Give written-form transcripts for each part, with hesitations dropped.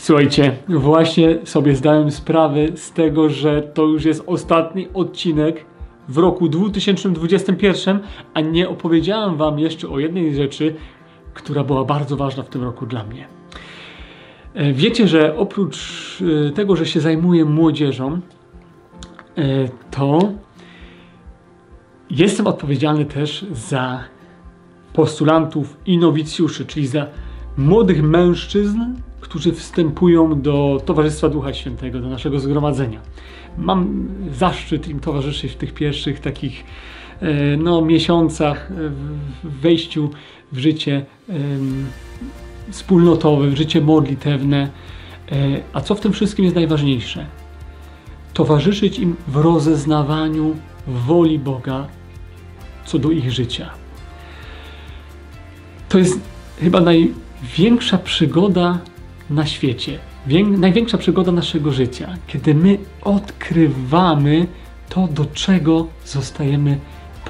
Słuchajcie, właśnie sobie zdałem sprawę z tego, że to już jest ostatni odcinek w roku 2021, a nie opowiedziałem wam jeszcze o jednej rzeczy, która była bardzo ważna w tym roku dla mnie. Wiecie, że oprócz tego, że się zajmuję młodzieżą, to jestem odpowiedzialny też za postulantów i nowicjuszy, czyli za młodych mężczyzn, którzy wstępują do Towarzystwa Ducha Świętego, do naszego zgromadzenia. Mam zaszczyt im towarzyszyć w tych pierwszych takich miesiącach w wejściu w życie wspólnotowe, w życie modlitewne. A co w tym wszystkim jest najważniejsze? Towarzyszyć im w rozeznawaniu woli Boga co do ich życia. To jest chyba największa przygoda na świecie, największa przygoda naszego życia, kiedy my odkrywamy to, do czego zostajemy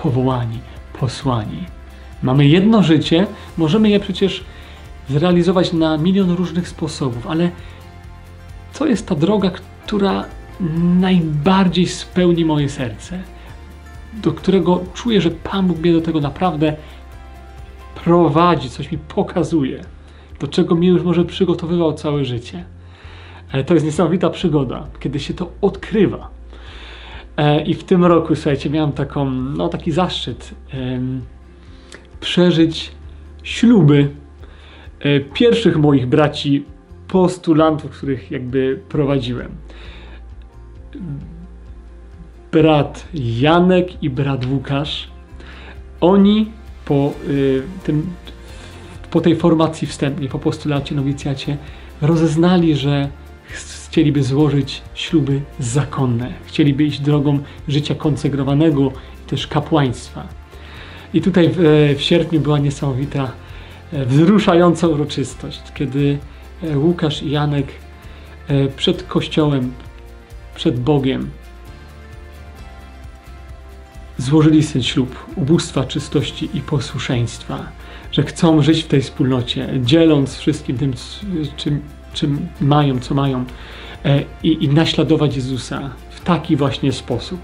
powołani, posłani. Mamy jedno życie, możemy je przecież zrealizować na milion różnych sposobów, ale to jest ta droga, która najbardziej spełni moje serce, do którego czuję, że Pan Bóg mnie do tego naprawdę prowadzi, coś mi pokazuje, do czego mnie już może przygotowywał całe życie. Ale to jest niesamowita przygoda, kiedy się to odkrywa. I w tym roku, słuchajcie, miałem taki zaszczyt przeżyć śluby pierwszych moich braci postulantów, których jakby prowadziłem. Brat Janek i brat Łukasz, oni po tej formacji wstępnej, po postulacie, nowicjacie, rozeznali, że chcieliby złożyć śluby zakonne. Chcieliby iść drogą życia konsegrowanego i też kapłaństwa. I tutaj w sierpniu była niesamowita, wzruszająca uroczystość, kiedy Łukasz i Janek przed Kościołem, przed Bogiem złożyli ten ślub ubóstwa, czystości i posłuszeństwa, że chcą żyć w tej wspólnocie, dzieląc wszystkim tym, czym mają, co mają i naśladować Jezusa w taki właśnie sposób.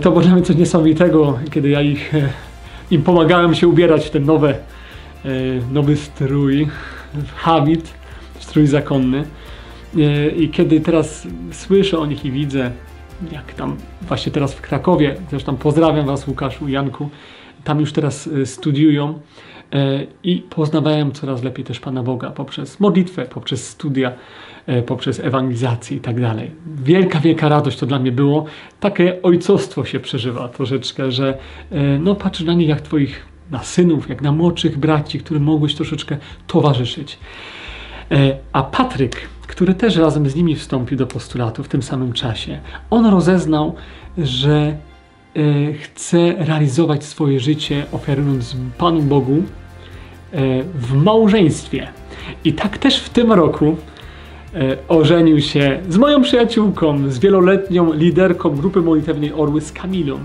To było dla mnie coś niesamowitego, kiedy ja im pomagałem się ubierać w ten nowy strój, habit, strój zakonny. I kiedy teraz słyszę o nich i widzę, jak tam właśnie teraz w Krakowie, zresztą pozdrawiam was, Łukaszu i Janku, tam już teraz studiują i poznawają coraz lepiej też Pana Boga poprzez modlitwę, poprzez studia, poprzez ewangelizację i tak dalej. Wielka radość to dla mnie było. Takie ojcostwo się przeżywa troszeczkę, że patrzę na nich jak na synów, jak na młodszych braci, którym mogłeś troszeczkę towarzyszyć. A Patryk, który też razem z nimi wstąpił do postulatu w tym samym czasie, on rozeznał, że chce realizować swoje życie, oferując Panu Bogu w małżeństwie. I tak też w tym roku ożenił się z moją przyjaciółką, z wieloletnią liderką grupy modlitewnej Orły, z Kamilą.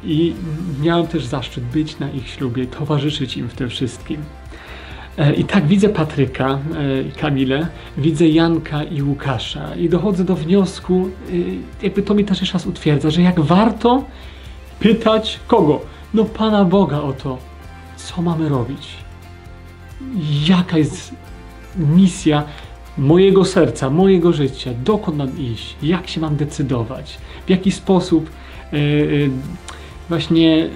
I miałem też zaszczyt być na ich ślubie, towarzyszyć im w tym wszystkim. I tak widzę Patryka i Kamilę, widzę Janka i Łukasza i dochodzę do wniosku, jakby to mi też jeszcze raz utwierdza, że jak warto pytać kogo? No Pana Boga o to, co mamy robić. Jaka jest misja mojego serca, mojego życia, dokąd mam iść, jak się mam decydować, w jaki sposób właśnie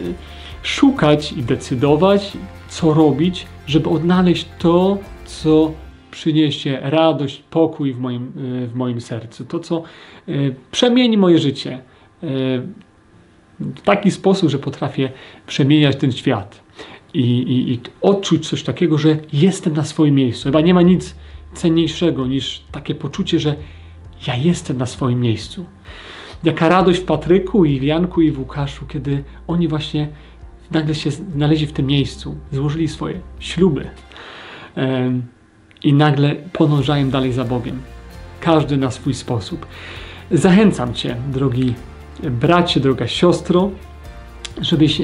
szukać i decydować, co robić, żeby odnaleźć to, co przyniesie radość, pokój w moim sercu. To, co przemieni moje życie w taki sposób, że potrafię przemieniać ten świat i odczuć coś takiego, że jestem na swoim miejscu. Chyba nie ma nic cenniejszego niż takie poczucie, że ja jestem na swoim miejscu. Jaka radość w Patryku i w Janku i w Łukaszu, kiedy oni właśnie nagle się znaleźli w tym miejscu, złożyli swoje śluby i nagle podążają dalej za Bogiem. Każdy na swój sposób. Zachęcam Cię, drogi bracie, droga siostro, żebyś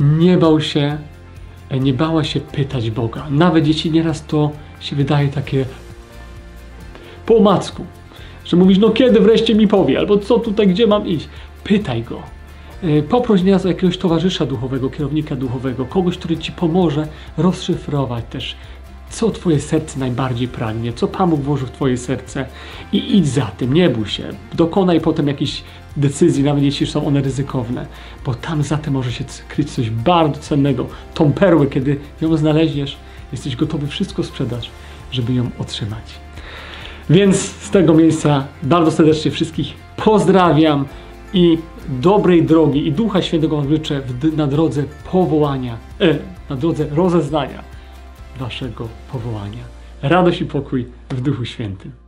nie bał się nie bała się pytać Boga. Nawet jeśli nieraz to się wydaje takie po omacku, że mówisz, no kiedy wreszcie mi powie, albo co tutaj, gdzie mam iść. Pytaj Go. Poproś nieraz o jakiegoś towarzysza duchowego, kierownika duchowego, kogoś, który Ci pomoże rozszyfrować też, co Twoje serce najbardziej pragnie, co Pan Bóg włożył w Twoje serce i idź za tym, nie bój się. Dokonaj potem jakichś decyzji, nawet jeśli są one ryzykowne, bo tam za tym może się kryć coś bardzo cennego. Tą perłę, kiedy ją znaleźniesz, jesteś gotowy wszystko sprzedać, żeby ją otrzymać. Więc z tego miejsca bardzo serdecznie wszystkich pozdrawiam i dobrej drogi i Ducha Świętego Wam życzę na drodze powołania, na drodze rozeznania Waszego powołania. Radość i pokój w Duchu Świętym.